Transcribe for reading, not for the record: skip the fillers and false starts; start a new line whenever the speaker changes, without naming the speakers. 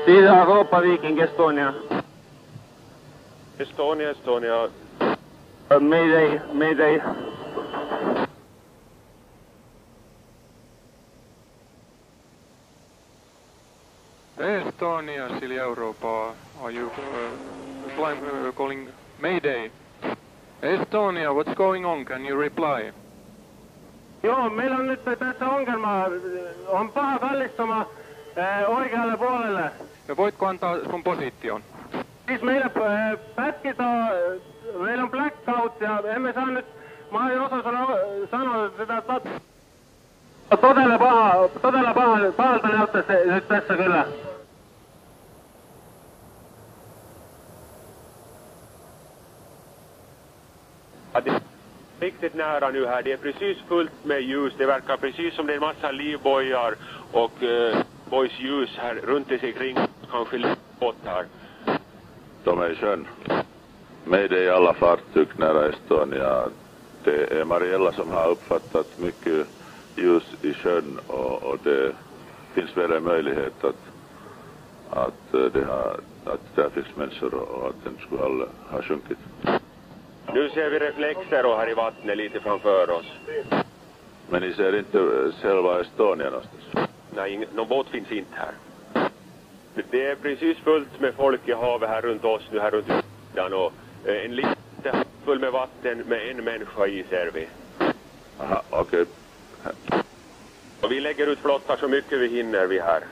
Sida Europa Viking Estonia.
Estonia.
Mayday.
Estonia, Silja Europa, are you calling Mayday? Estonia, what's going on? Can you reply?
Joo, meillä on nyt tässä ongelma. On paha kallistuma oikealle puolelle.
Ja voitko antaa sun position?
Siis meillä pätkit on, meillä on blackout ja emme saa nyt, mä en osaa sanoa sitä todella pahalta näyttää se nyt tässä kyllä.
Riktigt nära nu här. Det är precis fullt med ljus. Det verkar precis som det är en massa livbojar och boys ljus här runt sig kring. Kanske båt här.
De är i sjön. Med det i alla fartyg nära Estonia. Det är Mariella som har uppfattat mycket ljus i sjön och det finns väl en möjlighet att där finns människor och att den skulle ha sjunkit.
Nu ser vi reflexer här i vattnet lite framför oss.
Men ni ser inte själva Estonia någonstans?
Nej, någon båt finns inte här. Det är precis fullt med folk i havet här runt oss nu, här runt ytan och en lite full med vatten med en människa i ser vi.
Aha, okej.
Och vi lägger ut flottar så mycket vi hinner vi här.